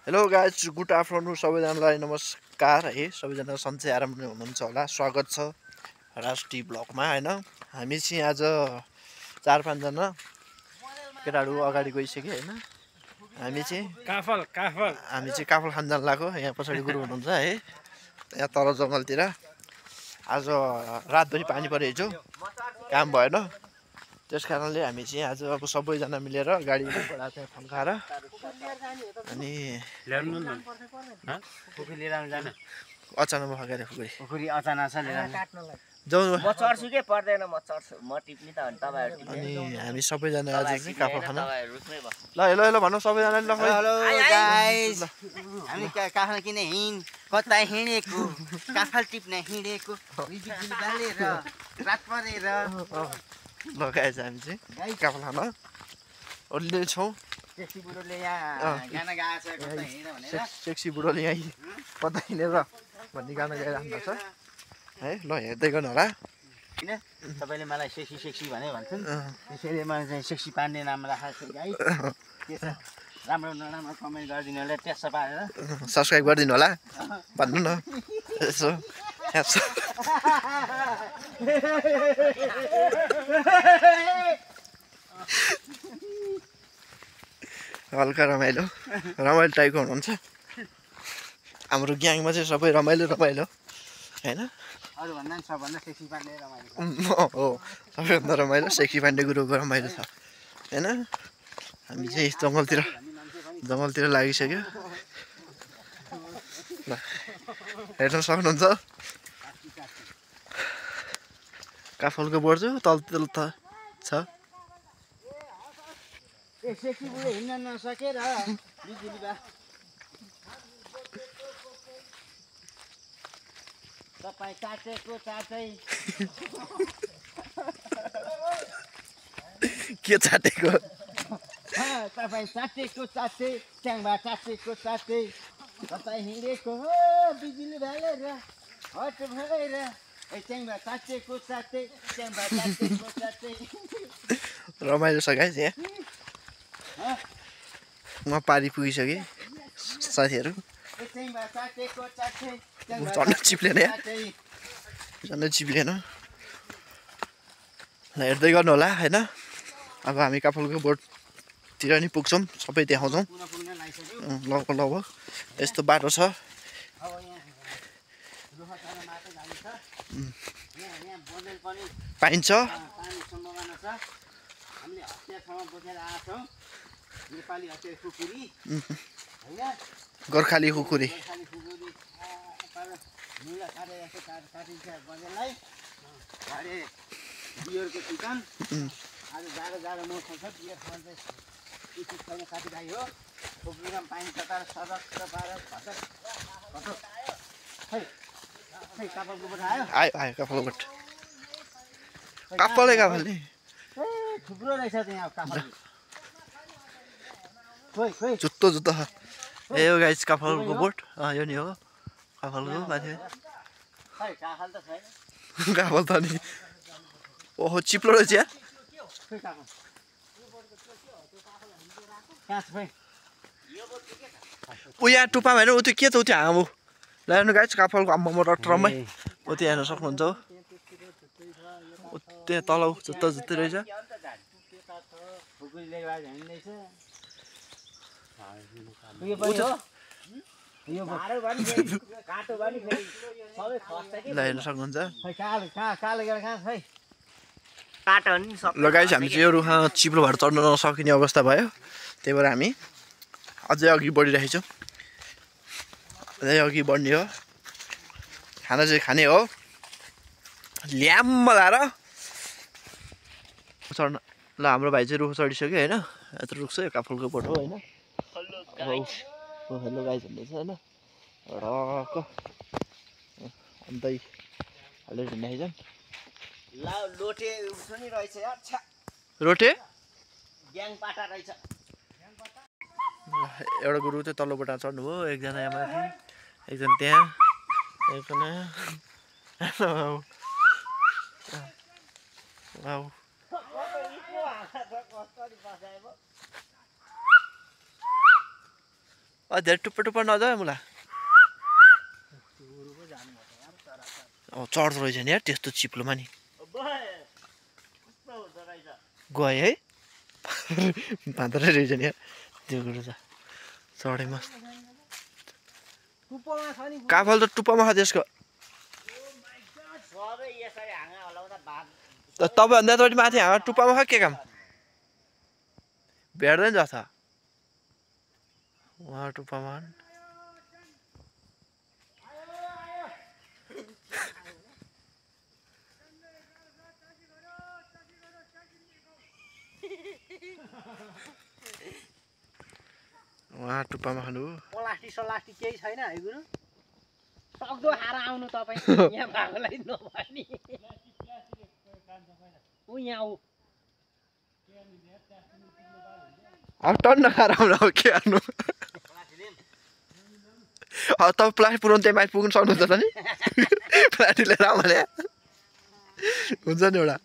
Hello guys, good afternoon सबैजनालाई नमस्कार है। सबैजना सन्चै आरामले हुनुहुन्छ होला। स्वागत छ राष्ट्रिय ब्लगमा हैन। हामी चाहिँ आज 4-5 जना केटाहरू अगाडि गइसक्यो हैन। हामी चाहिँ काफल खान जान लाग्यो। यहाँ पछाडि गुरु हुनुहुन्छ है, यहाँ तल जङ्गलतिर। आज रातभरि पानी पऱ्यो, हिजो काम भएन, त्यस कारणले हामी चाहिँ आज अब सबैजना मिलेर गाडी बढाएको चाहिँ फन्काएर अनि खुकुरी लिएर जान अचानक फर्केर खुकुरी अचानक छ लिएर जाउँ। म चढ्छु के पर्दैन, म चढ्छु, म टिप्ने त अनि तपाईहरु अनि हामी सबैजना आज चाहिँ काफल खान। तपाईहरु रुखमै बस। ल हेलो हेलो भन्नु सबैजनाले। ल हेलो गाइस, हामी काफल किन कता हिँडेको, काफल टिप्न हिँडेको, बिजुली बालेर रात परेर। ल गाइस, हामी चाहिँ काफल खान ओर्लिँदै छौँ। सेक्सी बुढोले यहाँ गाना गाएछ, कता हिँड भनेर। सेक्सी बुढोले यहाँ कता हिँडेर भन्ने गाना गाइराख्नु छ है। ल हेर्दै गर्नु होला। किन तपाईले मलाई सेक्सी भने भन्छन्, त्यसैले मलाई चाहिँ सेक्सी पाण्डे नाम राखेको छु गाइस। के छ, राम्रो नराम्रो कमेन्ट गरिदिनु होला, त्यसो पारेर सब्स्क्राइब गरिदिनु होला भन्नु न यसो। हल्का रमाइलो टाइपको हुनुहुन्छ हाम्रो ग्याङमा चाहिँ। सबै रमाइलो होइन। अरूभन्दा पनि सबभन्दा सेक्सी पाण्डे रमाइलो हो, सबैभन्दा रमाइलो सेक्सी पाण्डे गुरुको रमाइलो छ होइन। हामी चाहिँ जङ्गलतिर लागिसक्यो। ल हेर्न सक्नुहुन्छ काफलको बोर्ड चाहिँ तल छ। सेक्सी बुढो हिँड्न नसकेर बिजुली बा तपाईँ चाटेको चाटै के चाटेको, तपाईँ चाटेको चाटै, च्याङबा चाटेको चाटै, तपाईँ हिँडेको हो बिजुली बालेर हट भएर, च्याङबा चाटेको चाटै, च्याङबा चाटेको चाटै। रमाइलो छ गाइस। यहाँ म पारी पुगिसकेँ साथीहरू। झन् चिप्लेन ल हेर्दै गर्नु होला होइन। अब हामी काफलको बोर्डतिर नि पुग्छौँ, सबै देखाउँछौँ। लगभग यस्तो बाटो छ। पाइन्छ गोर्खाली खुकुरी। आज जाडो मौसम छ, बियर खान चाहिँ साथीभाइ हो। खुकुरीमा पाइन्छ तर सडक पार काफलको बोट आयो काफलको बोट। काफल नि थुप्रो रहेछ त्यहाँ काफल। जुत्तो ए हो गाइस, काफलको बोट यो नि हो काफलको माथि। काफल त नि ओहो चिप्लो रहेछ यार। यहाँ टुप्पा होइन उ त्यो के छ, उ त्यो हाँगो ल हेर्नु गाइस। काफलको आम्मामा रटरमै उ त्यो हेर्न सक्नुहुन्छ हो। उ त्यहाँ तल जुत्तै रहेछ। ल हेर्न सक्नुहुन्छ। ल गाइस, हामी चाहिँ यो रुखमा चिप्लो भएर चढ्न नसकिने अवस्था भयो, त्यही भएर हामी अझै अघि बढिरहेको छौँ। अझै अघि बढ्ने हो, खाना चाहिँ खाने हो ल्याम्म लाएर चढ्न। ल हाम्रो भाइ चाहिँ रुख चढिसक्यो होइन। यत्रो रुख छ, यो काफलको बोट हो होइन। हेलो गाइस भन्दैछ होइन। रक अन्तै हालेर हिँड्दैछन्। लोटे पनि रहेछ यार, रोटे ग्याङ पाटा रहेछ। एउटा गुरु चाहिँ तल्लोबाट चढ्नुभयो, एकजना यहाँ माथि, एकजना त्यहाँ, एकजना धेरै टुप्पा टुप्पा नजाऊ मुला चढ्दो रहेछ नि यार त्यस्तो चिप्लोमा नि गयो है भाँदरै रहेछ नि यार त्यो कुरो त चढे मस्त काफल त टुप्पामा छ त्यसको तपाईँभन्दा त माथि हाँगा टुप्पामा छ के काम भेट्दैन जछ उहाँ टुप्पामा उहाँ टुप्पामा खानु प्लास्टिक सलास्टिक केही छैन है गुरु सक्दो खाएर आउनु तपाईँ यहाँ भागलाई नभनी ऊ यहाँ ऊ अब टन्न खाएर आउनु अब के गर्नु अब तपाईँ प्लास्टिक पुऱ्याउनु त्यहाँ माथि पुग्नु सक्नुहुन्छ त नि प्लास्टिक लिएर आऊ भने हुन्छ नि एउटा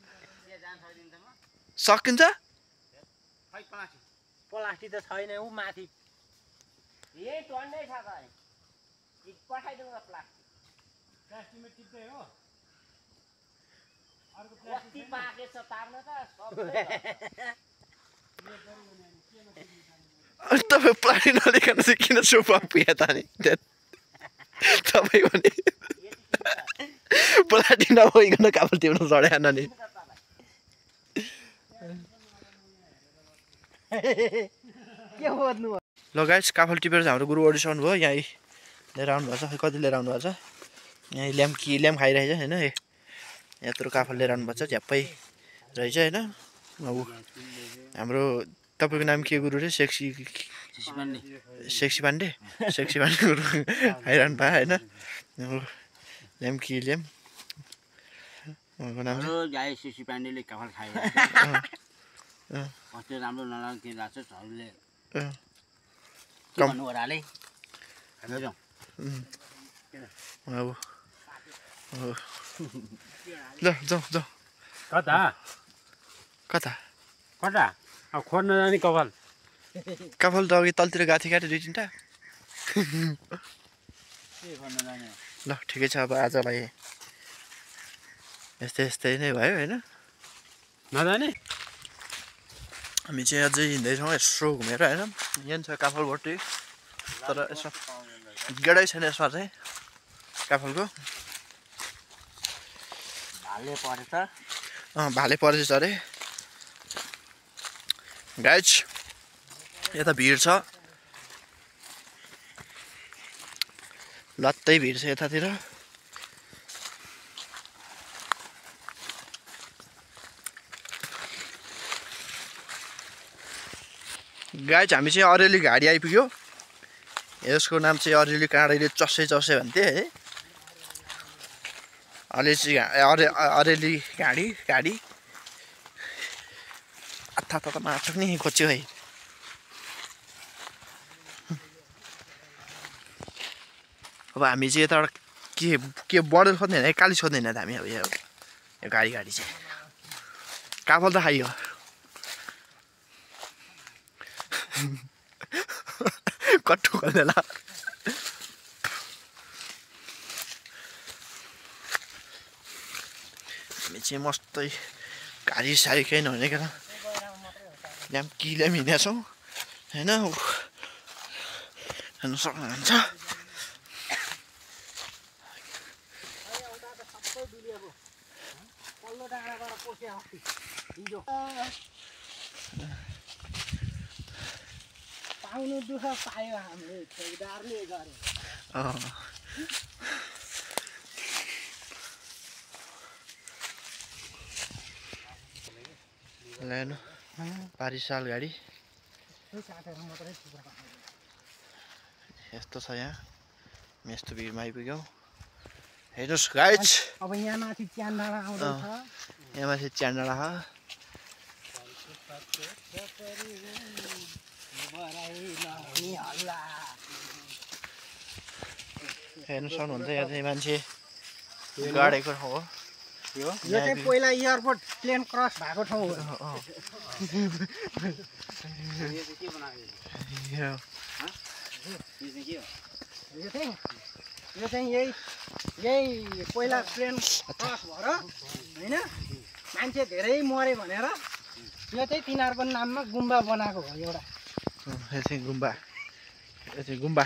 सकिन्छ प्लास्टिक त छैन ऊ माथि यही टन्नै छ त पठाइदिउँ न प्लास्टिकमा टिप्दै हो कति पाकेछ तार्न त तपाईँ प्लास्टिक नलिकन चाहिँ किन सोफा पुगे त नि तपाईँ भने प्लास्टिक नभइकन काफल टिप्नु चढाएन नि के खोज्नु ल गाइस काफल टिपेर चाहिँ हाम्रो गुरु ओडिसक्नु भयो यहीँ लिएर आउनुभएको छ कति लिएर आउनुभएको छ यहीँ ल्याम्प खाइरहेछ होइन यत्रो काफल लिएर आउनुभएको छ झ्याप्पै रहेछ होइन अब हाम्रो तपाईँको नाम के गुरु रे सेक्सी पाण्डे गुरु खाइरहनु भयो होइन ल्याम्प नाम सेक्सी पाण्डेले काफल खायो कस्तो राम्रो नलाग्ने लाग्छहरूले भन्नु ओराले हामी जाउँ अब ल जाउँ कता कता अब खोज्न जाने कपाल काफल त अघि तलतिर गएको थियो क्या दुई तिनवटा ल ठिकै छ अब आजलाई यस्तै नै भयो होइन नजाने हामी चाहिँ अझै हिँड्दैछौँ यसो घुमेर होइन यहाँ छ काफलबट्टि तर यसो गेडै छैन यसमा चाहिँ काफलको भाले परेछ अरे गाइज यता भिड छ लत्तै भिड छ यतातिर गाइज हामी चाहिँ अरेली घाडी आइपुग्यो यसको नाम चाहिँ अरेली काँडैले चस्से भन्थे है अरेली घाडी अथा त माछा पनि खोज्यो है अब हामी चाहिँ यताबाट के बर्डर खोज्ने होइन काली सोध्दैन त हामी अब यो गाडी चाहिँ काफल त खाइयो कट्टु खोल्दैन हामी चाहिँ मस्तै गाडी साडी केही नहुनेको ल्याम्प हिँडेको छौँ होइन हेर्नु सक्नुहुन्छ पाउनु दुःख पायो हाम्रो ठेकदारले गरे हेर्नु पारिसाल गाडी यस्तो छ यहाँ यस्तो भिडमा आइपुग्यौँ हेर्नुहोस् गाइज अब यहाँ माथि च्यान डाँडा आउँदैछ यहाँ माथि च्यान डाँडा हेर्नु सक्नुहुन्छ यहाँ चाहिँ मान्छे गाडेको ठाउँ हो यो चाहिँ पहिला एयरपोर्ट प्लेन क्रस भएको ठाउँ हो यो चाहिँ के हो यो चाहिँ यही पहिला ट्रेन क्रस भएर होइन मान्छे धेरै मरे भनेर यो चाहिँ तिनीहरूको नाममा गुम्बा बनाएको हो एउटा। यो चाहिँ गुम्बा, यो चाहिँ गुम्बा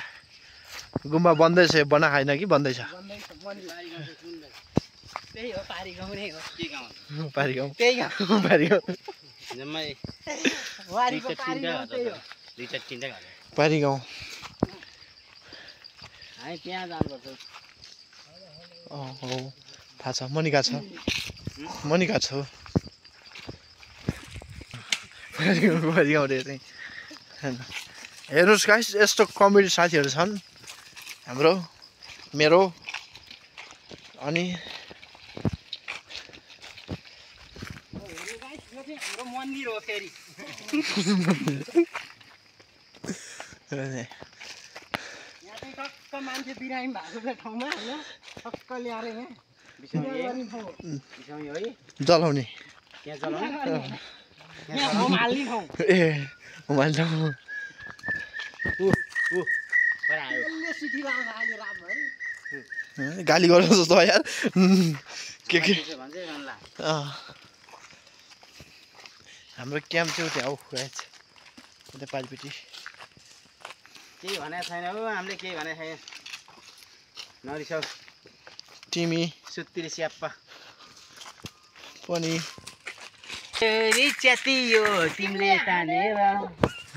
गुम्बा बन्दैछ, बना छैन कि बन्दैछ? बन्दैछ मन्दिर। त्यही हो पारी गाउँ नै हो। के गाउँ पारी गाउँ, त्यही गाउँ पारी गाउँ, जम्मै वारीको पारी गाउँ त्यही हो। दुई चार तिनवटा घाले पारी गाउँ। हामी त्यहाँ जानुपर्छ। हो थाहा छ, मनिका छ, मनिका छ। पारी गाउँ रे चाहिँ होइन। हेर्नुहोस् गाइस, यस्तो कमेडी साथीहरू छन् हाम्रो, मेरो अनि यो चाहिँ हाम्रो मन्दिर हो फेरि। यहाँ चाहिँ टक्क मान्छे बिरामी भएको ठाउँमा होइन टक्क ल्याएर यहाँ बिसाउने गर्ने ठाउँ हो। बिसाउने है जलाउने त्यहाँ चलाउनु यहाँ होम हाल्ने ठाउँ। ए मैले पर आयो यसले सिटी लाउन आयो रातभरि। गाली गर्नु जस्तो भयो यार। के त्यसो भन्छ भन्ला हाम्रो क्याम्प चाहिँ उता हौ गाइस, उता पारिपट्टि। केही भनेको छैन हो, हामीले केही भनेको छैन। नरिसाउ तिमी सुत्तिरी स्याप्पा पनि च्यातियो तिमीले तानेर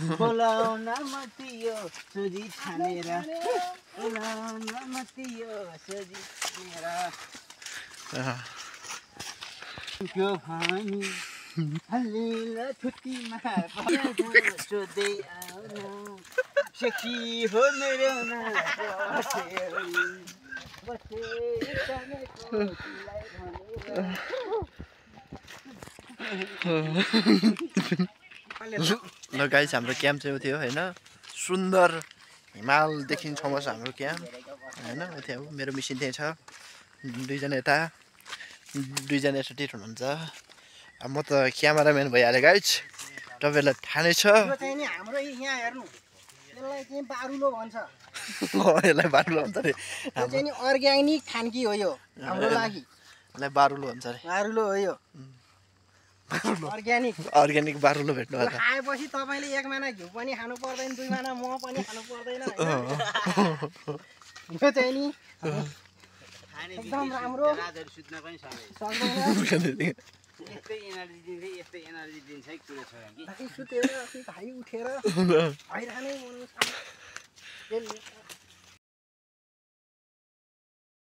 बोलाउन मतियो सोझी छानेर बोलाउन मतियो सोझी छानेर त्यो भनी हल्लिला छुट्टीमा सोध्दै आउनु सेक्सी हो मेरो ल गाइस, हाम्रो क्याम्प चाहिँ थियो होइन। सुन्दर हिमाल देखिन्छ हाम्रो क्याम्प होइन। उता हो मेरो मिसिन त्यही छ, दुईजना यता दुईजना एसोसिएट हुनुहुन्छ। अब म त क्यामेराम्यान भइहालेँ गाइस, तपाईँहरूलाई थाहा नै छ। यो चाहिँ नि हाम्रो यहाँ हेर्नु यसलाई चाहिँ बारुलो भन्छ। यसलाई बारुलो भन्छ अरे, यो चाहिँ नि अर्ग्यानिक खानकी हो यो हाम्रो लागि। यसलाई बारुलो भन्छ अरे, बारुलो हो यो अर्ग्यानिक। अर्ग्यानिक बारुलो भेट्नु यो होला। खाएपछि तपाईँले एक माना घिउ पनि खानु पर्दैन, दुई माना मह पनि खानु पर्दैन होइन। यो चाहिँ नि एकदम राम्रो रातहरू सुत्न पनि सक्दैन। यस्तै एनर्जी दिन्छ, यस्तै एनर्जी दिन्छ है कुरो छ कि खाइ सुतेर खाइ उठेर भइरहने मनुष्य।